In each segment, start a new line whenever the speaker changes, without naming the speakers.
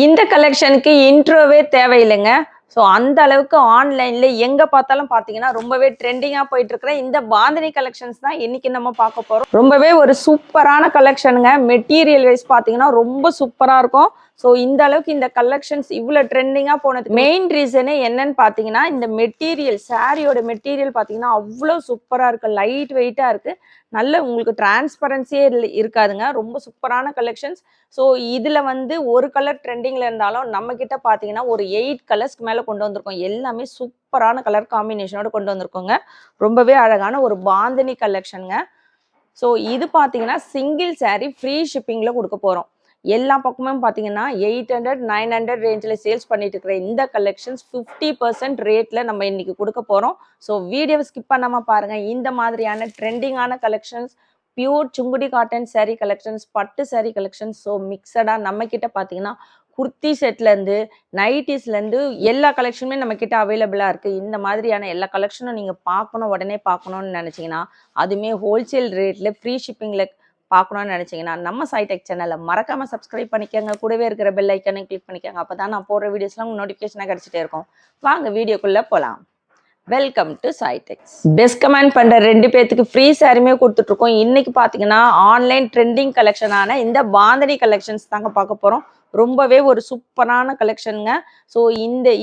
இந்த கலெக்ஷனுக்கு இன்ட்ரோவே தேவையில்லைங்க. ஸோ அந்த அளவுக்கு ஆன்லைன்ல எங்க பார்த்தாலும் பார்த்தீங்கன்னா, ரொம்பவே ட்ரெண்டிங்கா போயிட்டு இருக்கிற இந்த பாந்தினி கலெக்ஷன்ஸ் தான் இன்னைக்கு நம்ம பார்க்க போறோம். ரொம்பவே ஒரு சூப்பரான கலெக்ஷனுங்க. மெட்டீரியல் வைஸ் பார்த்தீங்கன்னா, ரொம்ப சூப்பரா இருக்கும். ஸோ இந்த அளவுக்கு இந்த கலெக்ஷன்ஸ் இவ்வளோ ட்ரெண்டிங்கா போனதுக்கு மெயின் ரீசனே என்னன்னு பார்த்தீங்கன்னா, இந்த மெட்டீரியல் சாரியோட மெட்டீரியல் பார்த்தீங்கன்னா, அவ்வளோ சூப்பரா இருக்கு. லைட் வெயிட்டா இருக்கு. நல்ல உங்களுக்கு டிரான்ஸ்பரன்சியே இருக்காதுங்க. ரொம்ப சூப்பரான கலெக்ஷன்ஸ். ஸோ இதுல வந்து ஒரு கலர் ட்ரெண்டிங்ல இருந்தாலும் நம்ம கிட்ட பார்த்தீங்கன்னா ஒரு 8 கலர்ஸ்க்கு மேல கொண்டு வந்திருக்கோம். எல்லாமே சூப்பரான கலர் காம்பினேஷனோட கொண்டு வந்திருக்கோங்க. ரொம்பவே அழகான ஒரு பாந்தினி கலெக்ஷனுங்க. ஸோ இது பார்த்தீங்கன்னா சிங்கிள் சாரி ஃப்ரீ ஷிப்பிங்ல கொடுக்க போறோம். எல்லா பக்கமும் பார்த்தீங்கன்னா 800 900 ரேஞ்சில் சேல்ஸ் பண்ணிட்டு இருக்கிற இந்த கலெக்ஷன்ஸ் 50% ரேட்ல நம்ம இன்னைக்கு கொடுக்க போறோம். ஸோ வீடியோவை ஸ்கிப் பண்ணாம பாருங்க. இந்த மாதிரியான ட்ரெண்டிங்கான collections, pure Sungudi cotton sari collections, பட்டு சாரீ கலெக்ஷன்ஸ், ஸோ மிக்சடாக நம்ம கிட்ட பார்த்தீங்கன்னா குர்த்தி செட்லேருந்து நைட்டிஸ்லேருந்து எல்லா கலெக்ஷனுமே நம்ம கிட்ட அவைலபிளாக இருக்குது. இந்த மாதிரியான எல்லா கலெக்ஷனும் நீங்கள் பார்க்கணும், உடனே பார்க்கணுன்னு நினச்சிங்கன்னா, அதுவுமே ஹோல்சேல் ரேட்டில் ஃப்ரீ ஷிப்பிங்கில் பார்க்கணும்னு நினச்சிங்கன்னா நம்ம சாய்டெக் சேனலை மறக்காமல் சப்ஸ்கிரைப் பண்ணிக்கோங்க. கூடவே இருக்கிற பெல் ஐக்கனை கிளிக் பண்ணிக்கோங்க. அப்போ தான் நான் போடுற வீடியோஸ்லாம் உங்களுக்கு நோட்டிஃபிகேஷனாக கிடச்சிட்டே இருக்கும். வாங்க வீடியோக்குள்ளே போகலாம். Welcome to சாய்டெக்ஸ். பெஸ்ட் கமெண்ட் பண்ணுற 2 பேர்த்துக்கு ஃப்ரீ சாரியுமே கொடுத்துட்ருக்கோம். இன்னைக்கு பார்த்தீங்கன்னா ஆன்லைன் ட்ரெண்டிங் கலெக்ஷனான இந்த பாந்தினி கலெக்ஷன்ஸ் தாங்க பார்க்க போகிறோம். ரொம்பவே ஒரு சூப்பரான கலெக்ஷனுங்க. ஸோ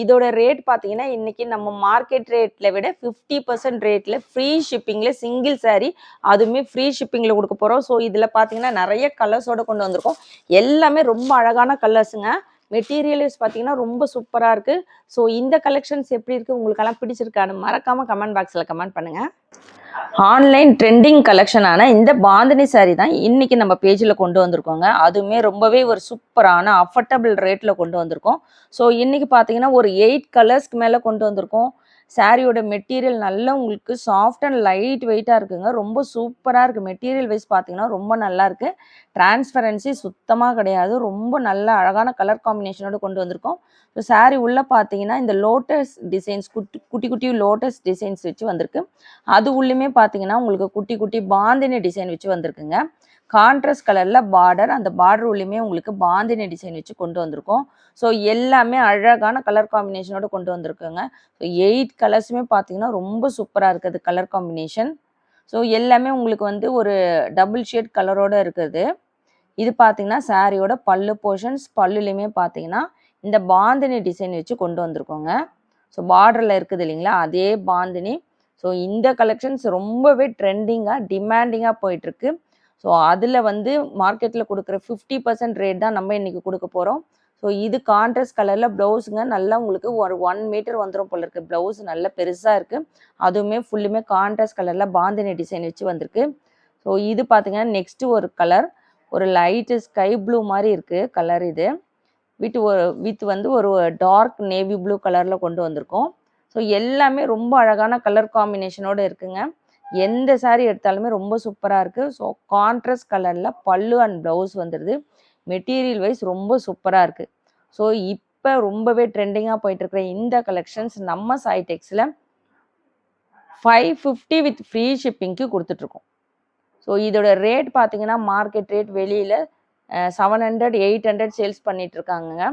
இதோட ரேட் பார்த்தீங்கன்னா இன்னைக்கு நம்ம மார்க்கெட் ரேட்ல விட 50% ரேட்ல ஃப்ரீ ஷிப்பிங்ல சிங்கிள் சாரி அதுவுமே ஃப்ரீ ஷிப்பிங்ல கொடுக்க போகிறோம். ஸோ இதில் பார்த்தீங்கன்னா நிறைய கலர்ஸோட கொண்டு வந்திருக்கோம். எல்லாமே ரொம்ப அழகான கலர்ஸுங்க. மெட்டீரியல்ஸ் பார்த்தீங்கன்னா ரொம்ப சூப்பராக இருக்குது. ஸோ இந்த கலெக்ஷன்ஸ் எப்படி இருக்குது, உங்களுக்கெல்லாம் பிடிச்சிருக்கான்னு மறக்காமல் கமெண்ட் பாக்ஸில் கமெண்ட் பண்ணுங்கள். ஆன்லைன் ட்ரெண்டிங் கலெக்ஷனான இந்த பாந்தினி சாரி தான் இன்னைக்கு நம்ம பேஜில் கொண்டு வந்திருக்கோங்க. அதுவுமே ரொம்பவே ஒரு சூப்பரான அஃபர்டபுள் ரேட்டில் கொண்டு வந்திருக்கோம். ஸோ இன்னைக்கு பார்த்தீங்கன்னா ஒரு 8 கலர்ஸ்க்கு மேலே கொண்டு வந்திருக்கோம். சாரியோட மெட்டீரியல் நல்லா உங்களுக்கு சாஃப்ட் அண்ட் லைட் வெயிட்டாக இருக்குங்க. ரொம்ப சூப்பராக இருக்குது. மெட்டீரியல் வைஸ் பார்த்தீங்கன்னா ரொம்ப நல்லா இருக்குது. டிரான்ஸ்பரன்சி சுத்தமாக கிடையாது. ரொம்ப நல்ல அழகான கலர் காம்பினேஷனோட கொண்டு வந்திருக்கோம். ஸோ சாரி உள்ளே பார்த்தீங்கன்னா இந்த லோட்டஸ் டிசைன்ஸ் குட்டி குட்டி லோட்டஸ் டிசைன்ஸ் வச்சு வந்திருக்கு. அது உள்ளுமே பார்த்தீங்கன்னா உங்களுக்கு குட்டி குட்டி பாந்தினி டிசைன் வச்சு வந்திருக்குங்க. கான்ட்ராஸ்ட் கலரில் பார்டர், அந்த பார்டர் உள்ளுமே உங்களுக்கு பாந்தினி டிசைன் வச்சு கொண்டு வந்திருக்கோம். ஸோ எல்லாமே அழகான கலர் காம்பினேஷனோட கொண்டு வந்திருக்குங்க. ஸோ 8 கலர்ஸுமே பார்த்தீங்கன்னா ரொம்ப சூப்பராக இருக்குது கலர் காம்பினேஷன். ஸோ எல்லாமே உங்களுக்கு வந்து ஒரு டபுள் ஷேட் கலரோடு இருக்குது. இது பார்த்தீங்கன்னா சாரியோட பல்லு போர்ஷன்ஸ். பல்லுலையுமே பார்த்தீங்கன்னா இந்த பாந்தினி டிசைன் வச்சு கொண்டு வந்திருக்கோங்க. ஸோ பார்டரில் இருக்குது இல்லைங்களா, அதே பாந்தினி. ஸோ இந்த கலெக்ஷன்ஸ் ரொம்பவே ட்ரெண்டிங்காக டிமாண்டிங்காக போயிட்டுருக்கு. ஸோ அதில் வந்து மார்க்கெட்டில் கொடுக்குற 50% ரேட் தான் நம்ம இன்றைக்கி கொடுக்க போகிறோம். ஸோ இது கான்ட்ராஸ்ட் கலரில் ப்ளவுஸுங்க. நல்லா உங்களுக்கு ஒரு 1 மீட்டர் வந்துடும் போல இருக்குது. ப்ளவுஸ் நல்லா பெருசாக இருக்குது. அதுவுமே ஃபுல்லுமே கான்ட்ராஸ்ட் கலரில் பாந்தினி டிசைன் வச்சு வந்திருக்கு. ஸோ இது பார்த்தீங்கன்னா நெக்ஸ்ட்டு ஒரு கலர், ஒரு லைட்டு ஸ்கை ப்ளூ மாதிரி இருக்குது கலர். இது வித் வந்து ஒரு டார்க் நேவி ப்ளூ கலரில் கொண்டு வந்திருக்கோம். ஸோ எல்லாமே ரொம்ப அழகான கலர் காம்பினேஷனோடு இருக்குங்க. எந்த சாரீ எடுத்தாலுமே ரொம்ப சூப்பராக இருக்குது. ஸோ கான்ட்ராஸ்ட் கலரில் பல்லு அண்ட் ப்ளவுஸ் வந்துடுது. மெட்டீரியல் வைஸ் ரொம்ப சூப்பராக இருக்குது. ஸோ இப்போ ரொம்பவே ட்ரெண்டிங்காக போயிட்டுருக்கிற இந்த கலெக்ஷன்ஸ் நம்ம சாய்டெக்ஸில் 550 வித் ஃப்ரீ ஷிப்பிங்க்கு கொடுத்துட்ருக்கோம். ஸோ இதோட ரேட் பார்த்தீங்கன்னா மார்க்கெட் ரேட் வெளியில் 700 800 சேல்ஸ் பண்ணிகிட்ருக்காங்க.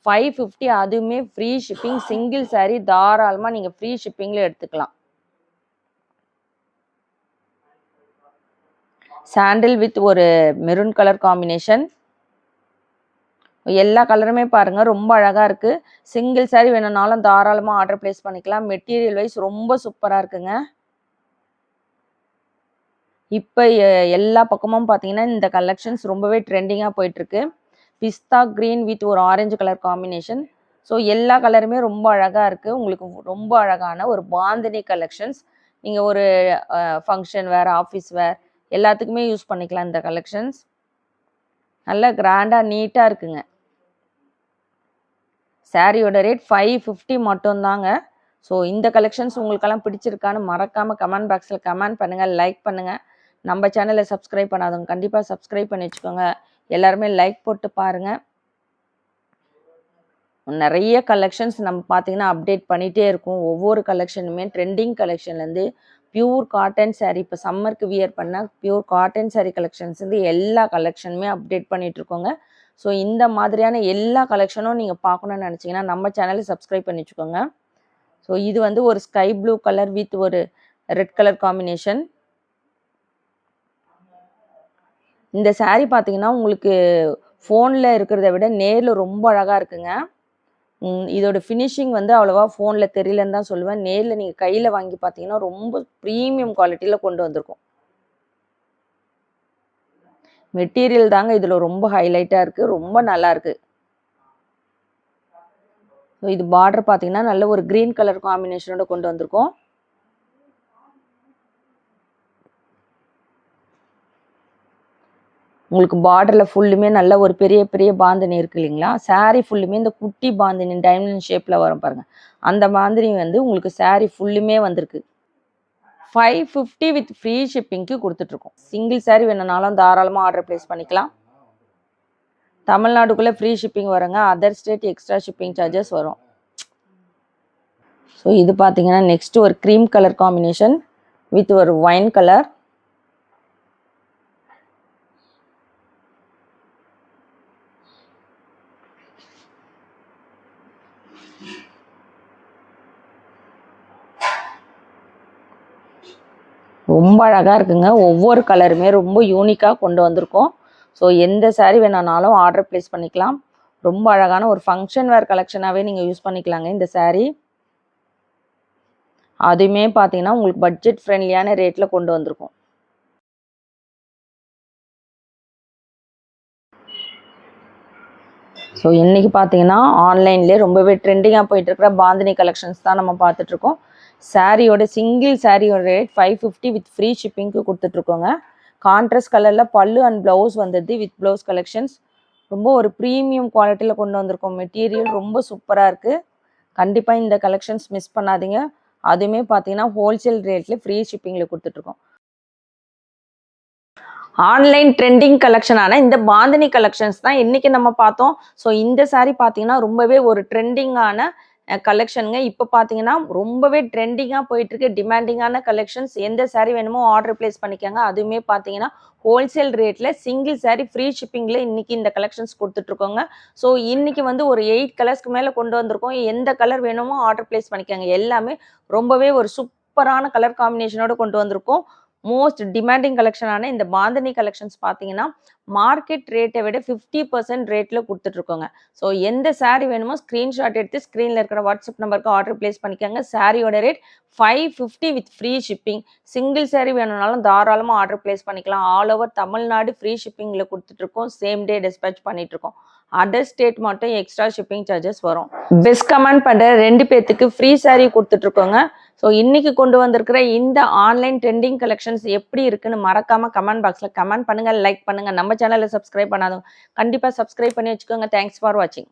550 அதுவுமே ஃப்ரீ ஷிப்பிங். சிங்கிள் சாரீ தாராளமாக நீங்கள் ஃப்ரீ ஷிப்பிங்கில் எடுத்துக்கலாம். சாண்டில் வித் ஒரு மெரூன் கலர் காம்பினேஷன். எல்லா கலருமே பாருங்கள் ரொம்ப அழகாக இருக்குது. சிங்கிள் சாரீ வேணும்னாலும் தாராளமாக ஆர்டர் ப்ளேஸ் பண்ணிக்கலாம். மெட்டீரியல் வைஸ் ரொம்ப சூப்பராக இருக்குங்க. இப்போ எல்லா பக்கமும் பார்த்தீங்கன்னா இந்த கலெக்ஷன்ஸ் ரொம்பவே ட்ரெண்டிங்காக போயிட்டுருக்கு. பிஸ்தா க்ரீன் வித் ஒரு ஆரஞ்சு கலர் காம்பினேஷன். ஸோ எல்லா கலருமே ரொம்ப அழகாக இருக்குது. உங்களுக்கு ரொம்ப அழகான ஒரு பாந்தினி கலெக்ஷன்ஸ். நீங்கள் ஒரு ஃபங்க்ஷன் வேர், ஆஃபீஸ் வேர் எல்லாத்துக்குமே யூஸ் பண்ணிக்கலாம் இந்த கலெக்ஷன்ஸ். நல்லா கிராண்டாக நீட்டாக இருக்குங்க. சாரியோட ரேட் 550 மட்டும்தாங்க. ஸோ இந்த கலெக்ஷன்ஸ் உங்களுக்கெல்லாம் பிடிச்சிருக்கான்னு மறக்காமல் கமெண்ட் பாக்ஸில் கமெண்ட் பண்ணுங்கள், லைக் பண்ணுங்கள். நம்ம சேனலை சப்ஸ்கிரைப் பண்ணாதவங்க கண்டிப்பாக சப்ஸ்கிரைப் பண்ணி வச்சுக்கோங்க. எல்லாருமே லைக் போட்டு பாருங்கள். நிறைய கலெக்ஷன்ஸ் நம்ம பார்த்தீங்கன்னா அப்டேட் பண்ணிகிட்டே இருக்கும். ஒவ்வொரு கலெக்ஷனுமே ட்ரெண்டிங் கலெக்ஷன்லேருந்து பியூர் காட்டன் சாரீ, இப்போ சம்மருக்கு வியர் பண்ணால் பியூர் காட்டன் சாரீ கலெக்ஷன்ஸ் வந்து எல்லா கலெக்ஷனுமே அப்டேட் பண்ணிகிட்ருக்கோங்க. ஸோ இந்த மாதிரியான எல்லா கலெக்ஷனும் நீங்கள் பார்க்கணும்னு நினச்சிங்கன்னா நம்ம சேனலை சப்ஸ்கிரைப் பண்ணி வச்சுக்கோங்க. ஸோ இது வந்து ஒரு ஸ்கை ப்ளூ கலர் வித் ஒரு ரெட் கலர் காம்பினேஷன். இந்த saree பார்த்தீங்கன்னா உங்களுக்கு ஃபோனில் இருக்கிறத விட நேரில் ரொம்ப அழகாக இருக்குங்க. இதோட ஃபினிஷிங் வந்து அவ்வளோவா ஃபோனில் தெரியலன்னு தான் சொல்லுவேன். நேரில் நீங்கள் கையில் வாங்கி பார்த்தீங்கன்னா ரொம்ப ப்ரீமியம் குவாலிட்டியில் கொண்டு வந்திருக்கும். மெட்டீரியல் தாங்க இதில் ரொம்ப ஹைலைட்டாக இருக்குது, ரொம்ப நல்லா இருக்குது. ஸோ இது பார்டர் பார்த்தீங்கன்னா நல்ல ஒரு க்ரீன் கலர் காம்பினேஷனோட கொண்டு வந்திருக்கோம். உங்களுக்கு பார்டரில் ஃபுல்லுமே நல்ல ஒரு பெரிய பெரிய பாந்தினி இருக்குது இல்லைங்களா? saree ஃபுல்லுமே இந்த குட்டி பாந்தினி டைமண்ட் ஷேப்பில் வரும் பாருங்கள், அந்த மாதிரி வந்து உங்களுக்கு saree ஃபுல்லுமே வந்திருக்கு. 550 வித் ஃப்ரீ ஷிப்பிங்க்கு கொடுத்துட்ருக்கோம். சிங்கிள் saree வேணுனாலும் தாராளமாக ஆர்டர் ப்ளேஸ் பண்ணிக்கலாம். தமிழ்நாடுக்குள்ளே ஃப்ரீ ஷிப்பிங் வருங்க, other state extra shipping charges வரும். ஸோ இது பார்த்தீங்கன்னா நெக்ஸ்ட் ஒரு க்ரீம் கலர் காம்பினேஷன் வித் ஒரு ஒயின் கலர். ரொம்ப அழகாக இருக்குங்க. ஒவ்வொரு கலருமே ரொம்ப யூனிக்காக கொண்டு வந்திருக்கோம். ஸோ எந்த saree வேணானாலும் ஆர்டர் ப்ளேஸ் பண்ணிக்கலாம். ரொம்ப அழகான ஒரு ஃபங்க்ஷன் வேர் கலெக்ஷனாகவே நீங்கள் யூஸ் பண்ணிக்கலாங்க இந்த saree. அதுவுமே பார்த்தீங்கன்னா உங்களுக்கு பட்ஜெட் ஃப்ரெண்ட்லியான ரேட்டில் கொண்டு வந்திருக்கோம். ஸோ இன்றைக்கி பார்த்தீங்கன்னா ஆன்லைன்லேயே ரொம்பவே ட்ரெண்டிங்காக போயிட்டுருக்கிற பாந்தினி கலெக்ஷன்ஸ் தான் நம்ம பார்த்துட்ருக்கோம். சாரியோட சிங்கிள் சாரியோட ரேட் 550 வித் ஃப்ரீ ஷிப்பிங்க்கு கொடுத்துட்ருக்கோங்க. கான்ட்ராஸ்ட் கலரில் பல்லு அண்ட் ப்ளவுஸ் வந்தது வித் ப்ளவுஸ் கலெக்ஷன்ஸ். ரொம்ப ஒரு ப்ரீமியம் குவாலிட்டியில் கொண்டு வந்திருக்கோம். மெட்டீரியல் ரொம்ப சூப்பராக இருக்குது. கண்டிப்பாக இந்த கலெக்ஷன்ஸ் மிஸ் பண்ணாதீங்க. அதுவுமே பார்த்தீங்கன்னா ஹோல்சேல் ரேட்டில் ஃப்ரீ ஷிப்பிங்கில் கொடுத்துட்ருக்கோம். ஆன்லைன் ட்ரெண்டிங் கலெக்ஷனான இந்த பாந்தினி கலெக்ஷன்ஸ் தான் இன்றைக்கி நம்ம பார்த்தோம். ஸோ இந்த saree பார்த்தீங்கன்னா ரொம்பவே ஒரு ட்ரெண்டிங்கான கலெக்ஷனுங்க. இப்போ பார்த்தீங்கன்னா ரொம்பவே ட்ரெண்டிங்காக போயிட்டுருக்கு, டிமாண்டிங்கான கலெக்ஷன்ஸ். எந்த saree வேணுமோ ஆர்டர் ப்ளேஸ் பண்ணிக்கோங்க. அதுவுமே பார்த்தீங்கன்னா ஹோல்சேல் ரேட்டில் சிங்கிள் saree ஃப்ரீ ஷிப்பிங்கில் இன்றைக்கி இந்த கலெக்ஷன்ஸ் கொடுத்துட்ருக்கோங்க. ஸோ இன்றைக்கி வந்து ஒரு 8 கலர்ஸ்க்கு மேலே கொண்டு வந்திருக்கோம். எந்த கலர் வேணுமோ ஆர்டர் ப்ளேஸ் பண்ணிக்கோங்க. எல்லாமே ரொம்பவே ஒரு சூப்பரான கலர் காம்பினேஷனோடு கொண்டு வந்திருக்கோம். மோஸ்ட் டிமாண்டிங் கலெக்ஷனான இந்த பாந்தினி கலெக்ஷன்ஸ் பார்த்தீங்கன்னா மார்க்கெட் ரேட்டை விட 50% ரேட்டில் கொடுத்துட்ருக்கோங்க. ஸோ எந்த saree வேணுமோ ஸ்க்ரீன்ஷாட் எடுத்து ஸ்க்ரீனில் இருக்கிற வாட்ஸ்அப் நம்பருக்கு ஆர்டர் ப்ளேஸ் பண்ணிக்கோங்க. சாரியோட rate 550 with free shipping. Single saree வேணும்னாலும் தாராளமாக ஆர்டர் ப்ளேஸ் பண்ணிக்கலாம். ஆல் ஓவர் தமிழ்நாடு ஃப்ரீ ஷிப்பிங்கில் கொடுத்துட்ருக்கோம். சேம் டே டிஸ்பேச் பண்ணிகிட்ருக்கோம். அதர் ஸ்டேட் மட்டும் எக்ஸ்ட்ரா ஷிப்பிங் சார்ஜஸ் வரும். பெஸ்ட் கமெண்ட் பண்ணுற 2 பேர்த்துக்கு ஃப்ரீ saree கொடுத்துட்ருக்கோங்க. ஸோ இன்றைக்கி கொண்டு வந்திருக்கிற இந்த ஆன்லைன் ட்ரெண்டிங் கலெக்ஷன்ஸ் எப்படி இருக்குன்னு மறக்காமல் கமெண்ட் பாக்ஸில் கமெண்ட் பண்ணுங்கள், லைக் பண்ணுங்கள். நம்ம சேனலை சப்ஸ்கிரைப் பண்ணாதவங்க கண்டிப்பாக சப்ஸ்கிரைப் பண்ணி வச்சுக்கோங்க. தேங்க்ஸ் ஃபார் வாட்சிங்.